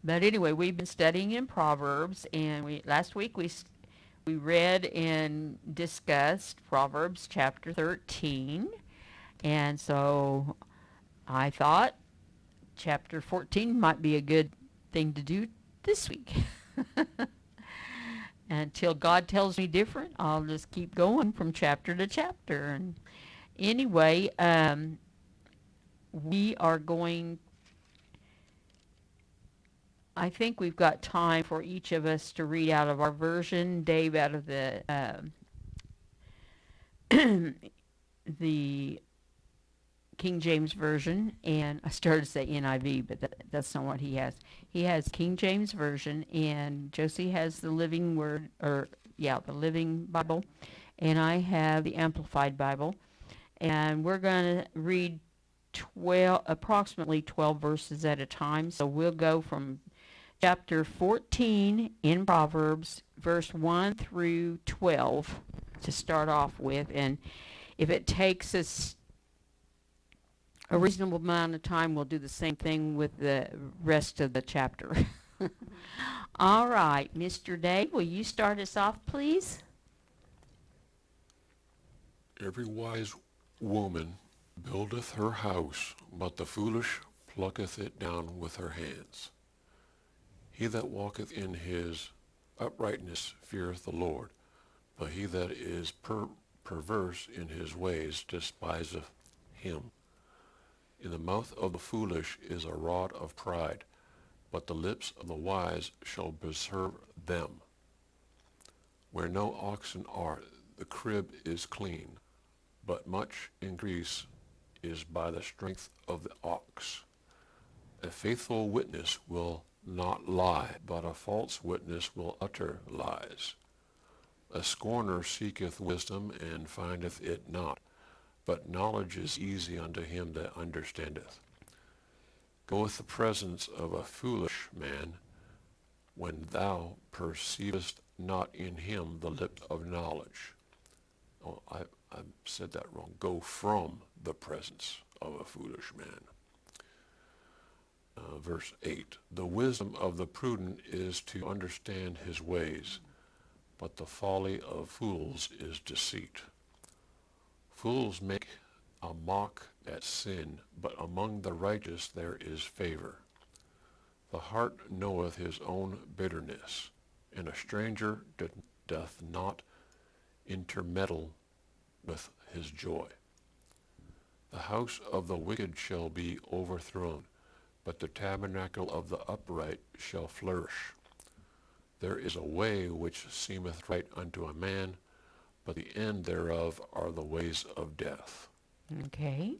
But anyway, we've been studying in Proverbs, and last week we read and discussed Proverbs chapter 13, and so I thought chapter 14 might be a good thing to do this week. Until God tells me different, I'll just keep going from chapter to chapter. And anyway, we are going, I think we've got time for each of us to read out of our version. Dave out of the the King James Version, and I started to say NIV, but that's not what he has. He has King James Version, and Josie has the Living Word, the Living Bible, and I have the Amplified Bible, and we're going to read approximately 12 verses at a time. So we'll go from chapter 14 in Proverbs, verse 1 through 12 to start off with, and if it takes us a reasonable amount of time, we'll do the same thing with the rest of the chapter. All right, Mr. Dave, will you start us off, please? Every wise woman buildeth her house, but the foolish plucketh it down with her hands. He that walketh in his uprightness feareth the Lord, but he that is perverse in his ways despiseth him. In the mouth of the foolish is a rod of pride, but the lips of the wise shall preserve them. Where no oxen are, the crib is clean, but much increase is by the strength of the ox. A faithful witness will not lie, but a false witness will utter lies. A scorner seeketh wisdom and findeth it not, but knowledge is easy unto him that understandeth. Goeth the presence of a foolish man, when thou perceivest not in him the lips of knowledge. Oh, I said that wrong. Go from the presence of a foolish man. Verse 8. The wisdom of the prudent is to understand his ways, but the folly of fools is deceit. Fools make a mock at sin, but among the righteous there is favor. The heart knoweth his own bitterness, and a stranger doth not intermeddle with his joy. The house of the wicked shall be overthrown, but the tabernacle of the upright shall flourish. There is a way which seemeth right unto a man, but the end thereof are the ways of death. Okay.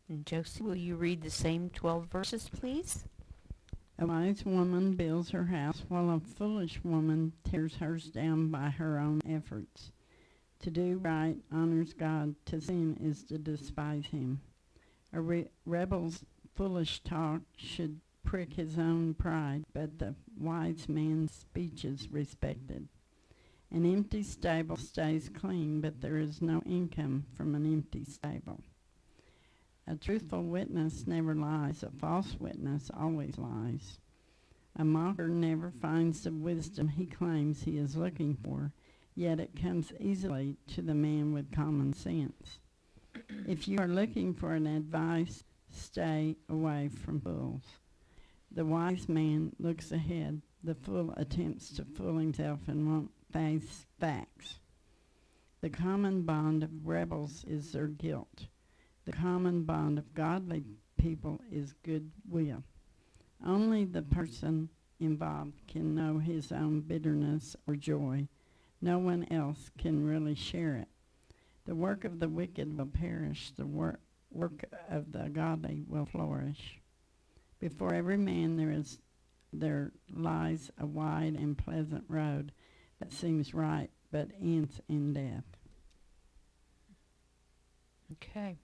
And Josie, will you read the same 12 verses, please? A wise woman builds her house, while a foolish woman tears hers down by her own efforts. To do right honors God, to sin is to despise him. A rebel's foolish talk should prick his own pride, but the wise man's speech is respected. An empty stable stays clean, but there is no income from an empty stable. A truthful witness never lies. A false witness always lies. A mocker never finds the wisdom he claims he is looking for, yet it comes easily to the man with common sense. If you are looking for an advice, stay away from fools. The wise man looks ahead. The fool attempts to fool himself and won't face facts. The common bond of rebels is their guilt. The common bond of godly people is goodwill. Only the person involved can know his own bitterness or joy. No one else can really share it. The work of the wicked will perish. The work of the godly will flourish. Before every man there lies a wide and pleasant road that seems right, but ends in death. Okay.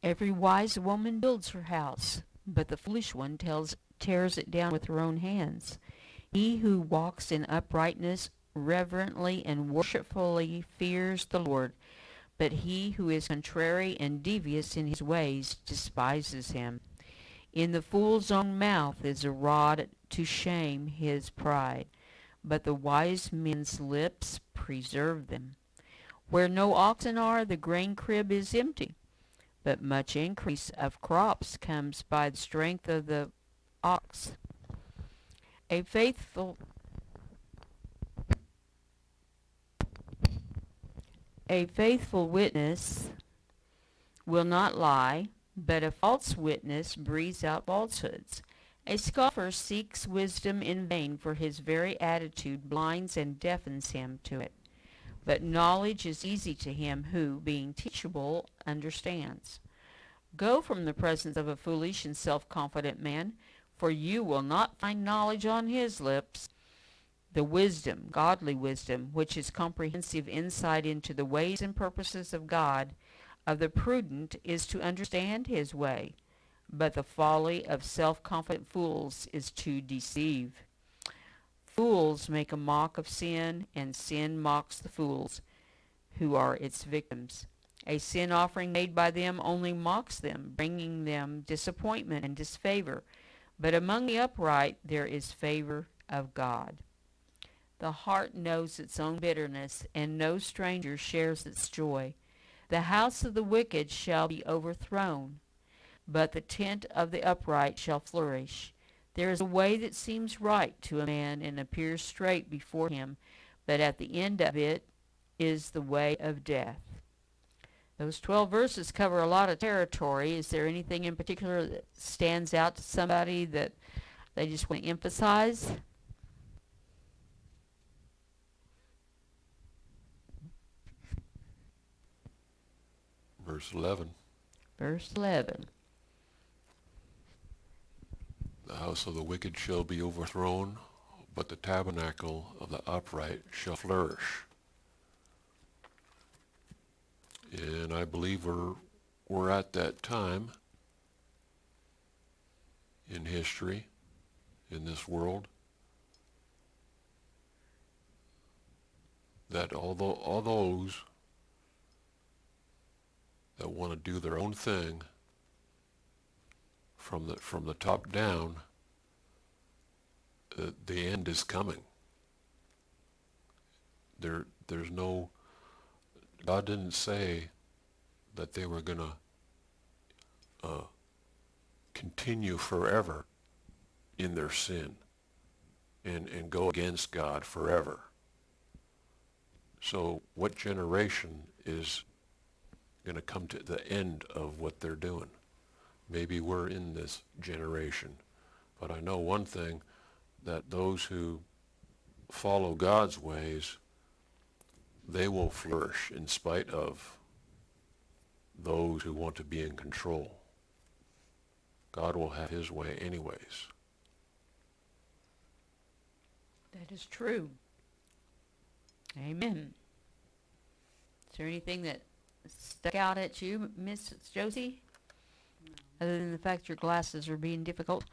Every wise woman builds her house, but the foolish one tears it down with her own hands. He who walks in uprightness reverently and worshipfully fears the Lord, but he who is contrary and devious in his ways despises him. In the fool's own mouth is a rod to shame his pride, but the wise men's lips preserve them. Where no oxen are, the grain crib is empty, but much increase of crops comes by the strength of the ox. A faithful witness will not lie, but a false witness breathes out falsehoods. A scoffer seeks wisdom in vain, for his very attitude blinds and deafens him to it. But knowledge is easy to him who, being teachable, understands. Go from the presence of a foolish and self-confident man, for you will not find knowledge on his lips. The wisdom, godly wisdom, which is comprehensive insight into the ways and purposes of God, of the prudent, is to understand his way. But the folly of self-confident fools is to deceive. Fools make a mock of sin, and sin mocks the fools, who are its victims. A sin offering made by them only mocks them, bringing them disappointment and disfavor. But among the upright there is favor of God. The heart knows its own bitterness, and no stranger shares its joy. The house of the wicked shall be overthrown, but the tent of the upright shall flourish. There is a way that seems right to a man and appears straight before him, but at the end of it is the way of death. Those 12 verses cover a lot of territory. Is there anything in particular that stands out to somebody that they just want to emphasize? Verse 11. Verse 11. The house of the wicked shall be overthrown, but the tabernacle of the upright shall flourish. And I believe we're at that time in history, in this world, that although all those that want to do their own thing from the top down, the end is coming. There's no, God didn't say that they were going to continue forever in their sin and go against God forever. So what generation is going to come to the end of what they're doing? Maybe we're in this generation, but I know one thing, that those who follow God's ways, they will flourish in spite of those who want to be in control. God will have his way anyways. That is true. Amen. Is there anything that stuck out at you, Miss Josie? No. Other than the fact your glasses are being difficult?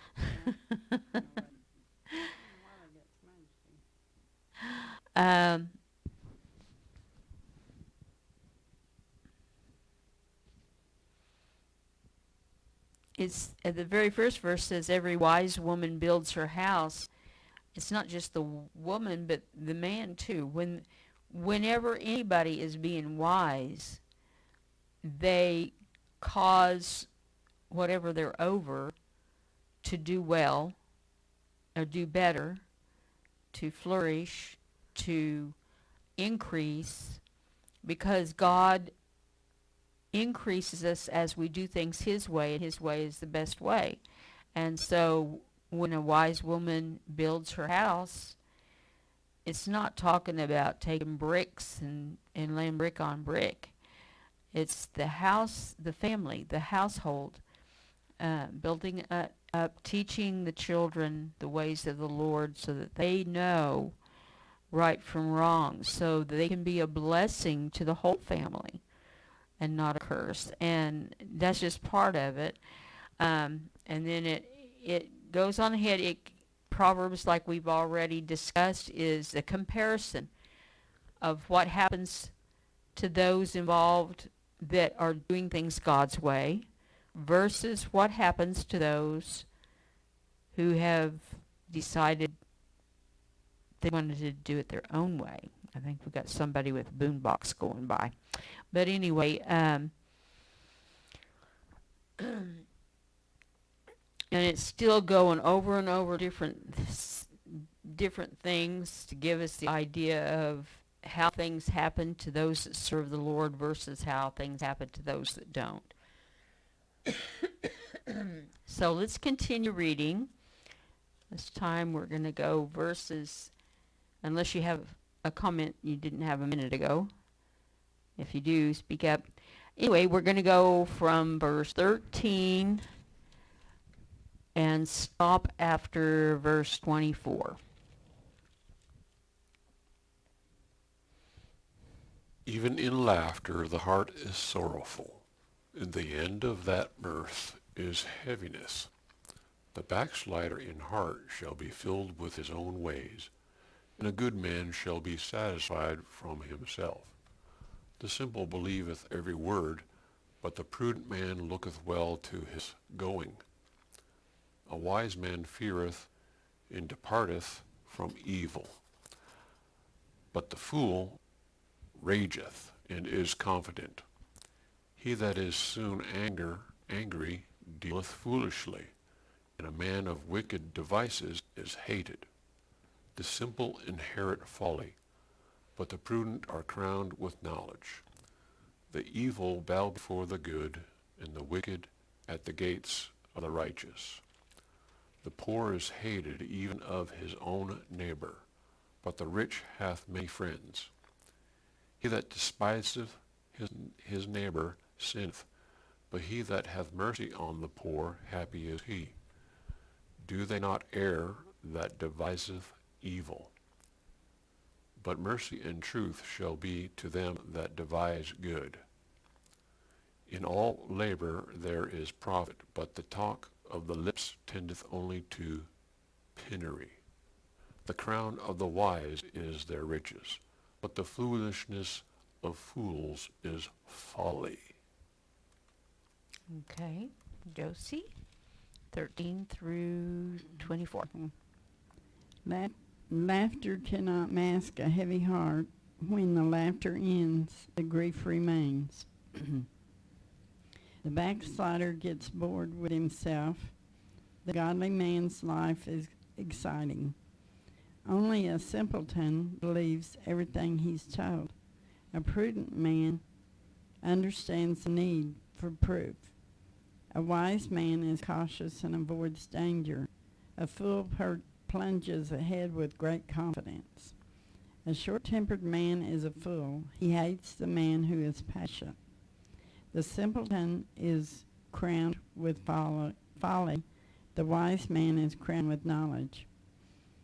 It's the very first verse says, every wise woman builds her house. It's not just the woman, but the man too. Whenever anybody is being wise, they cause whatever they're over to do well or do better, to flourish, to increase, because God increases us as we do things his way, and his way is the best way. And so when a wise woman builds her house, it's not talking about taking bricks and laying brick on brick. It's the house, the family, the household, building up, teaching the children the ways of the Lord so that they know right from wrong, so that they can be a blessing to the whole family and not a curse. And that's just part of it. And then it goes on ahead. Proverbs, like we've already discussed, is a comparison of what happens to those involved that are doing things God's way versus what happens to those who have decided they wanted to do it their own way. I think we got somebody with a boombox going by. But anyway, and it's still going over and over different things to give us the idea of how things happen to those that serve the Lord versus how things happen to those that don't. So let's continue reading. This time we're going to go verses, unless you have a comment you didn't have a minute ago. If you do, speak up. Anyway, we're going to go from verse 13 and stop after verse 24. Even in laughter the heart is sorrowful, and the end of that mirth is heaviness. The backslider in heart shall be filled with his own ways, and a good man shall be satisfied from himself. The simple believeth every word, but the prudent man looketh well to his going. A wise man feareth and departeth from evil, but the fool rageth and is confident. He that is soon angry dealeth foolishly, and a man of wicked devices is hated. The simple inherit folly, but the prudent are crowned with knowledge. The evil bow before the good, and the wicked at the gates of the righteous. The poor is hated even of his own neighbor, but the rich hath many friends. He that despiseth his neighbor sinneth, but he that hath mercy on the poor, happy is he. Do they not err that deviseth evil? But mercy and truth shall be to them that devise good. In all labor there is profit, but the talk of the lips tendeth only to penury. The crown of the wise is their riches, but the foolishness of fools is folly. Okay, Josie, 13 through 24. Laughter cannot mask a heavy heart. When the laughter ends, the grief remains. The backslider gets bored with himself. The godly man's life is exciting. Only a simpleton believes everything he's told. A prudent man understands the need for proof. A wise man is cautious and avoids danger. A fool plunges ahead with great confidence. A short-tempered man is a fool. He hates the man who is patient. The simpleton is crowned with folly. The wise man is crowned with knowledge.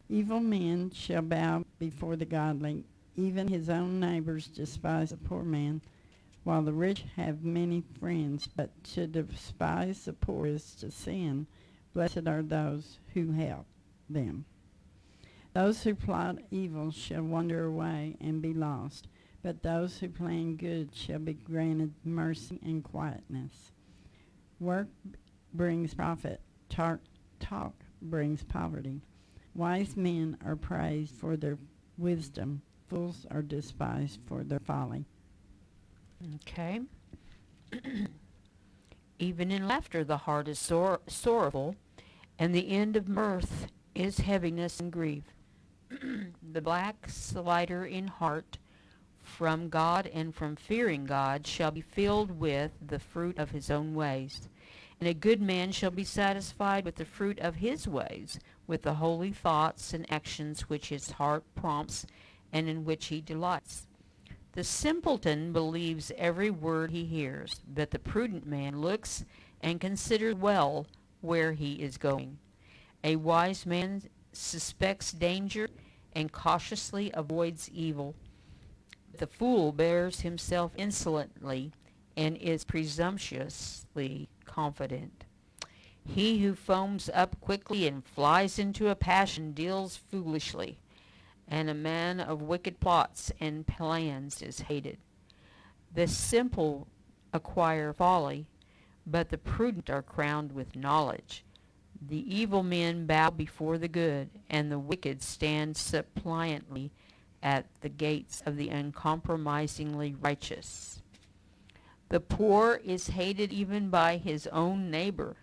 Evil men shall bow before the godly. Even his own neighbors despise a poor man, while the rich have many friends. But to despise the poor is to sin. Blessed are those who help them. Those who plot evil shall wander away and be lost, but those who plan good shall be granted mercy and quietness. Work brings profit. Talk brings poverty. Wise men are praised for their wisdom. Fools are despised for their folly. Okay. Even in laughter the heart is sorrowful, and the end of mirth is heaviness and grief. The backslider in heart from God and from fearing God shall be filled with the fruit of his own ways. And a good man shall be satisfied with the fruit of his ways, with the holy thoughts and actions which his heart prompts and in which he delights. The simpleton believes every word he hears, but the prudent man looks and considers well where he is going. A wise man suspects danger and cautiously avoids evil. The fool bears himself insolently and is presumptuously confident. He who foams up quickly and flies into a passion deals foolishly, and a man of wicked plots and plans is hated. The simple acquire folly, but the prudent are crowned with knowledge. The evil men bow before the good, and the wicked stand suppliantly at the gates of the uncompromisingly righteous. The poor is hated even by his own neighbor,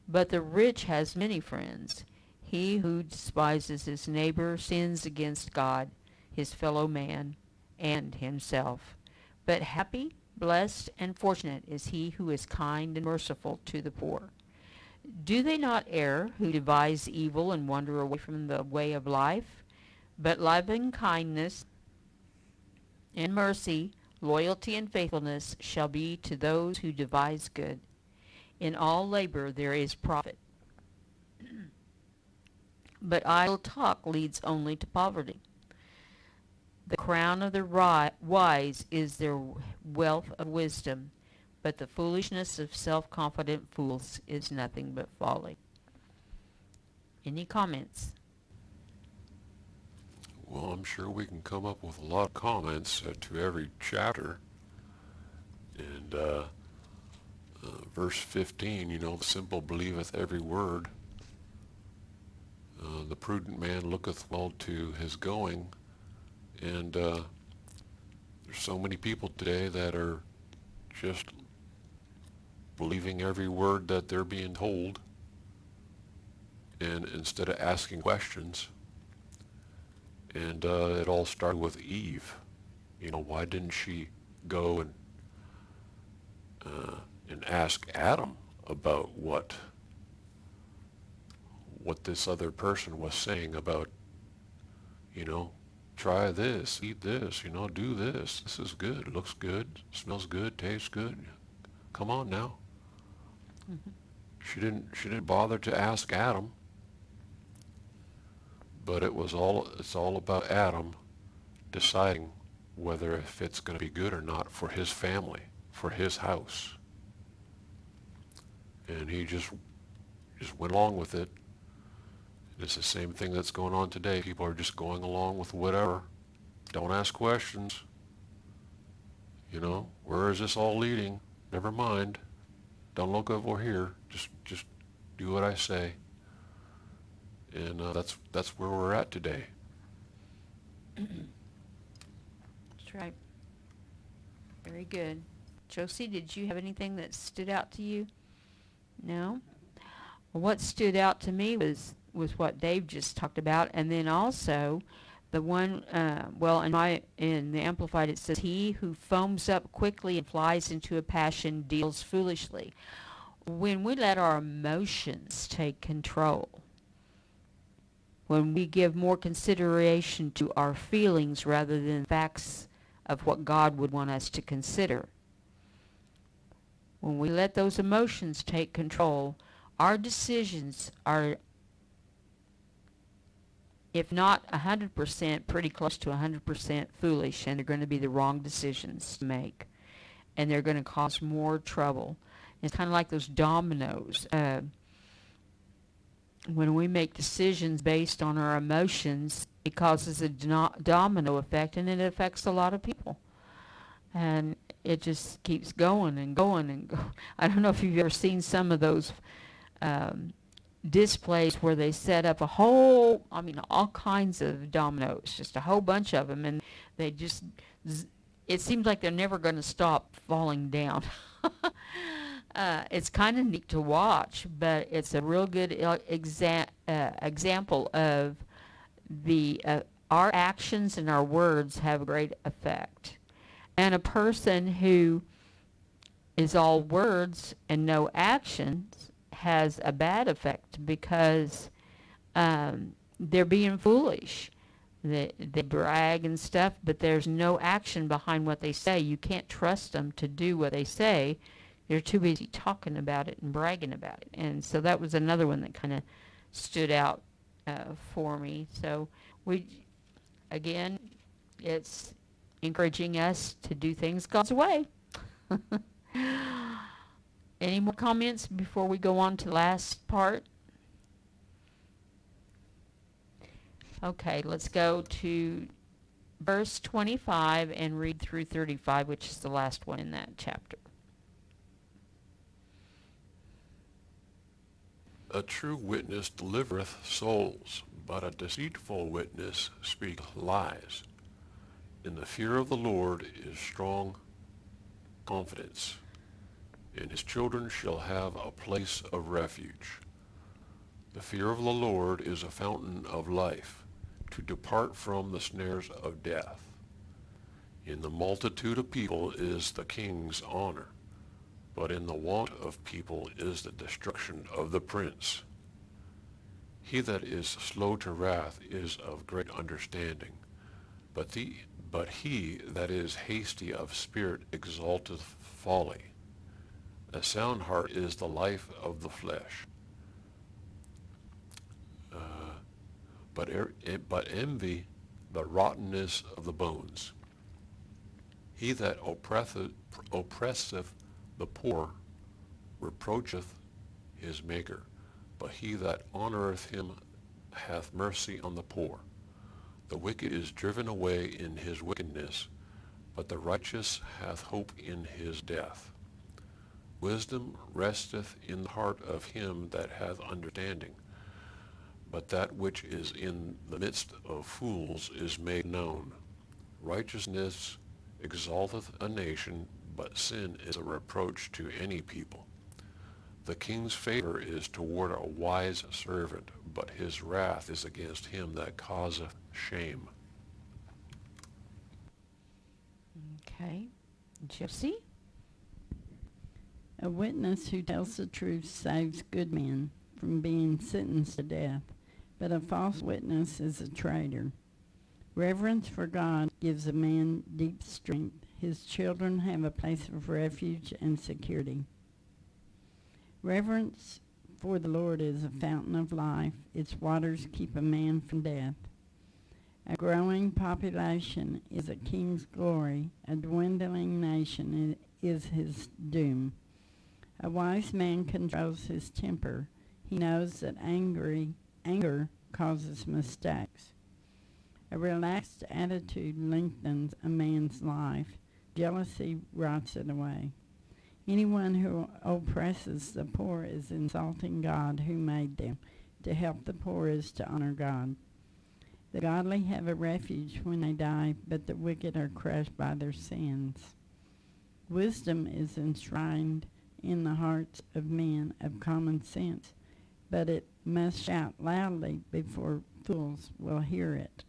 but the rich has many friends. He who despises his neighbor sins against God, his fellow man, and himself. But happy, blessed, and fortunate is he who is kind and merciful to the poor. Do they not err who devise evil and wander away from the way of life? But loving kindness and mercy, loyalty and faithfulness shall be to those who devise good. In all labor there is profit. But idle talk leads only to poverty. The crown of the wise is their wealth of wisdom, but the foolishness of self-confident fools is nothing but folly. Any comments? Well, I'm sure we can come up with a lot of comments to every chapter. And verse 15, the simple believeth every word. The prudent man looketh well to his going. And there's so many people today that are just believing every word that they're being told, and instead of asking questions. And it all started with Eve. Why didn't she go and ask Adam about what this other person was saying about, try this, eat this, do this. This is good, looks good, smells good, tastes good. Come on now. Mm-hmm. She didn't bother to ask Adam. But it's all about Adam deciding whether if it's going to be good or not for his family, for his house. And he just went along with it. It's the same thing that's going on today. People are just going along with whatever. Don't ask questions. Where is this all leading? Never mind. Don't look over here. Just do what I say. And that's where we're at today. That's right. Very good. Josie, did you have anything that stood out to you? No? Well, what stood out to me was what Dave just talked about, and then also the one, in the Amplified it says, he who foams up quickly and flies into a passion deals foolishly. When we let our emotions take control, when we give more consideration to our feelings rather than facts of what God would want us to consider, when we let those emotions take control, our decisions are, if not 100%, pretty close to 100% foolish, and they're going to be the wrong decisions to make, and they're going to cause more trouble. It's kind of like those dominoes. When we make decisions based on our emotions, it causes a domino effect, and it affects a lot of people. And it just keeps going and going and going. I don't know if you've ever seen some of those displays where they set up all kinds of dominoes, just a whole bunch of them, and they just, it seems like they're never going to stop falling down. It's kind of neat to watch, but it's a real good example of our actions and our words have a great effect. And a person who is all words and no actions has a bad effect because they're being foolish. They brag and stuff, but there's no action behind what they say. You can't trust them to do what they say. They're too busy talking about it and bragging about it. And so that was another one that kind of stood out for me. So again, it's encouraging us to do things God's way. Any more comments before we go on to the last part? Okay, let's go to verse 25 and read through 35, which is the last one in that chapter. A true witness delivereth souls, but a deceitful witness speaketh lies. In the fear of the Lord is strong confidence, and his children shall have a place of refuge. The fear of the Lord is a fountain of life, to depart from the snares of death. In the multitude of people is the king's honor, but in the want of people is the destruction of the prince. He that is slow to wrath is of great understanding, but he that is hasty of spirit exalteth folly. A sound heart is the life of the flesh, but envy the rottenness of the bones. He that oppresseth the poor reproacheth his Maker, but he that honoreth him hath mercy on the poor. The wicked is driven away in his wickedness, but the righteous hath hope in his death. Wisdom resteth in the heart of him that hath understanding, but that which is in the midst of fools is made known. Righteousness exalteth a nation, but sin is a reproach to any people. The king's favor is toward a wise servant, but his wrath is against him that causeth shame. Okay. Josie? A witness who tells the truth saves good men from being sentenced to death, but a false witness is a traitor. Reverence for God gives a man deep strength. His children have a place of refuge and security. Reverence for the Lord is a fountain of life. Its waters keep a man from death. A growing population is a king's glory. A dwindling nation is his doom. A wise man controls his temper. He knows that anger causes mistakes. A relaxed attitude lengthens a man's life. Jealousy rots it away. Anyone who oppresses the poor is insulting God who made them. To help the poor is to honor God. The godly have a refuge when they die, but the wicked are crushed by their sins. Wisdom is enshrined in the hearts of men of common sense, but it must shout loudly before fools will hear it.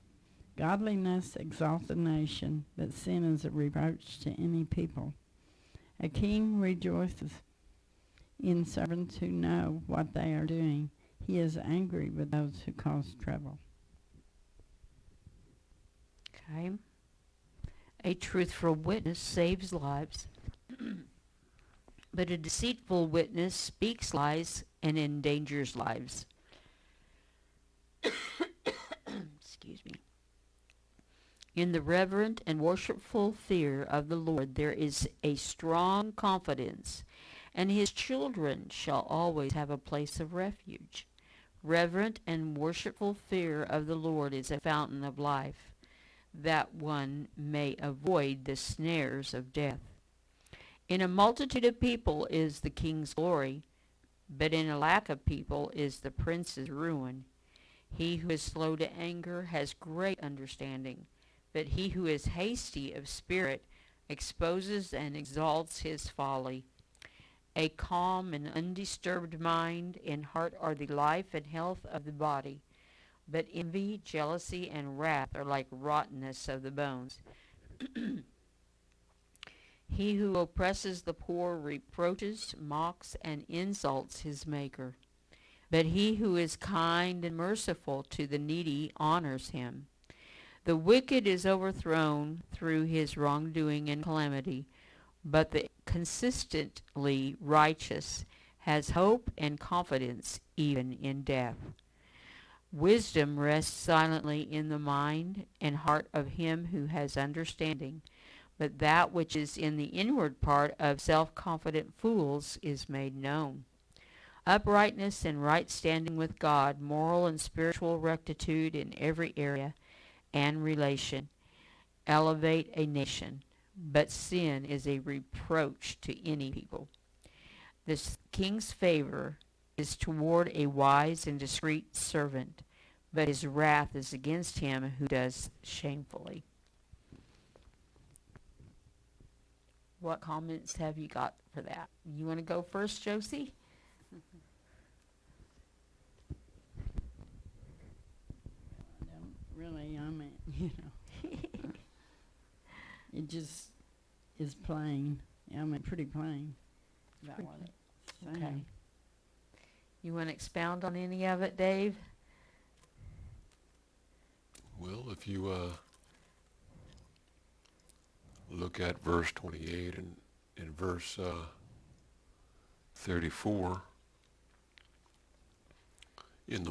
Godliness exalts a nation, but sin is a reproach to any people. A king rejoices in servants who know what they are doing. He is angry with those who cause trouble. Okay. A truthful witness saves lives, but a deceitful witness speaks lies and endangers lives. Excuse me. In the reverent and worshipful fear of the Lord there is a strong confidence, and his children shall always have a place of refuge. Reverent and worshipful fear of the Lord is a fountain of life, that one may avoid the snares of death. In a multitude of people is the king's glory, but in a lack of people is the prince's ruin. He who is slow to anger has great understanding, but he who is hasty of spirit exposes and exalts his folly. A calm and undisturbed mind and heart are the life and health of the body, but envy, jealousy, and wrath are like rottenness of the bones. He who oppresses the poor reproaches, mocks, and insults his Maker, but he who is kind and merciful to the needy honors him. The wicked is overthrown through his wrongdoing and calamity, but the consistently righteous has hope and confidence even in death. Wisdom rests silently in the mind and heart of him who has understanding, but that which is in the inward part of self-confident fools is made known. Uprightness and right standing with God, moral and spiritual rectitude in every area and relation elevate a nation, but sin is a reproach to any people. The king's favor is toward a wise and discreet servant, but his wrath is against him who does shamefully. What comments have you got for that? You want to go first, Josie? I don't really, it just is plain. Pretty plain about what it's saying. Okay. You want to expound on any of it, Dave? Well, if you look at verse 28 and in verse 34, in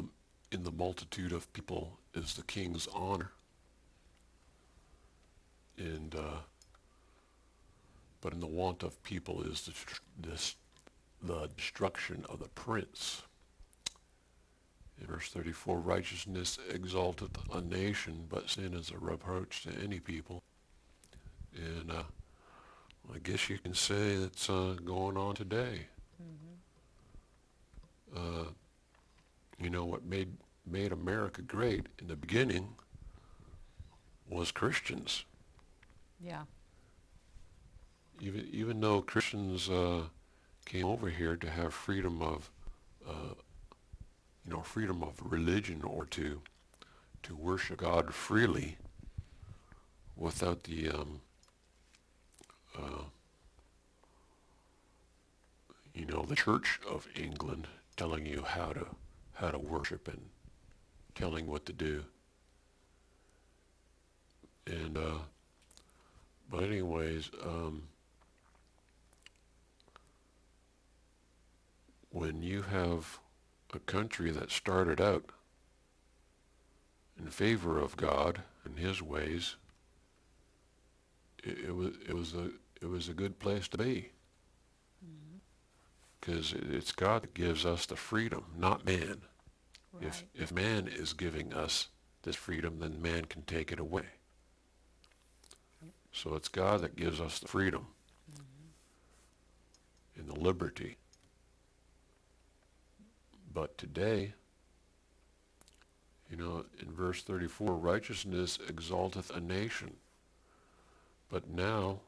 the multitude of people is the king's honor, and but in the want of people is the destruction of the prince. In verse 34, righteousness exalteth a nation, but sin is a reproach to any people. And I guess you can say that's going on today. What made America great in the beginning was Christians. Yeah. Even though Christians came over here to have freedom of freedom of religion, or to worship God freely without the the Church of England telling you how to worship and telling what to do. And but anyways, when you have a country that started out in favor of God and His ways, it was a good place to be, because it's God that gives us the freedom, not man. Right. If man is giving us this freedom, then man can take it away. So it's God that gives us the freedom and the liberty. But today, in verse 34, righteousness exalteth a nation. But now,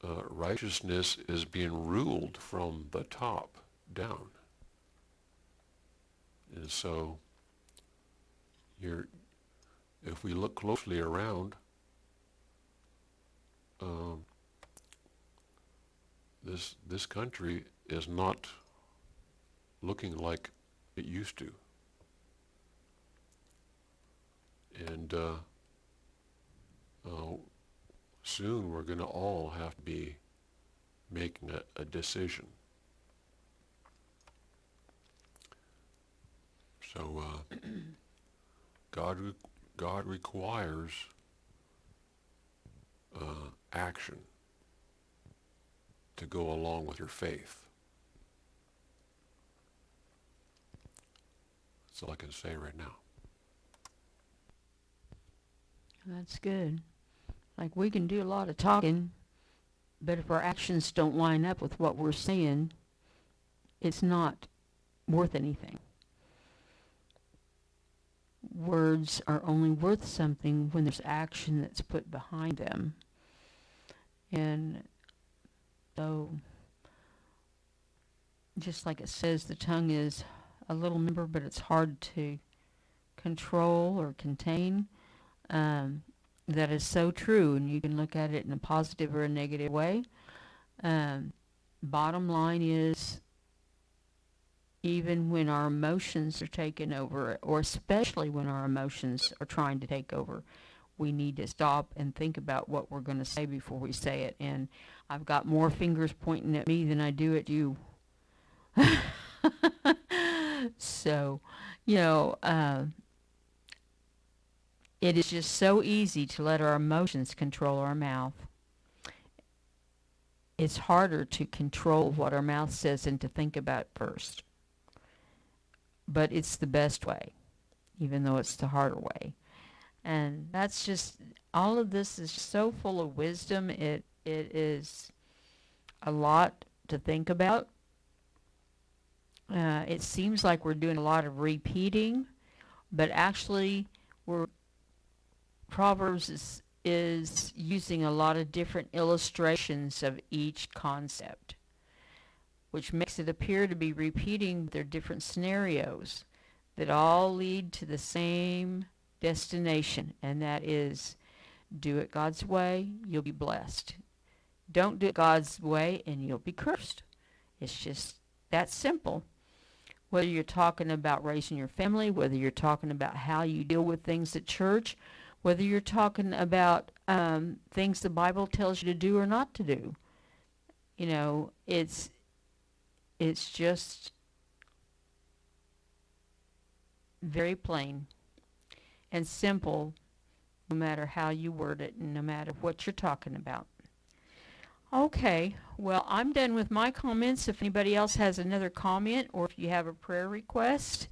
righteousness is being ruled from the top down. And so, if we look closely around, this country is not looking like it used to. And soon we're going to all have to be making a decision. So God requires action to go along with your faith. That's all I can say right now. That's good. Like, we can do a lot of talking, but if our actions don't line up with what we're saying, it's not worth anything. Words are only worth something when there's action that's put behind them. And so, just like it says, the tongue is a little member, but it's hard to control or contain. That is so true, and you can look at it in a positive or a negative way. Bottom line is, even when our emotions are taken over, or especially when our emotions are trying to take over, we need to stop and think about what we're going to say before we say it. And I've got more fingers pointing at me than I do at you. So, it is just so easy to let our emotions control our mouth. It's harder to control what our mouth says and to think about first. But it's the best way, even though it's the harder way. And that's just, all of this is so full of wisdom. It is a lot to think about. It seems like we're doing a lot of repeating, but actually Proverbs is using a lot of different illustrations of each concept, which makes it appear to be repeating their different scenarios that all lead to the same destination, and that is do it God's way, you'll be blessed. Don't do it God's way, and you'll be cursed. It's just that simple. Whether you're talking about raising your family, whether you're talking about how you deal with things at church, whether you're talking about things the Bible tells you to do or not to do. You know, it's just very plain and simple, no matter how you word it and no matter what you're talking about. Okay, well, I'm done with my comments. If anybody else has another comment or if you have a prayer request,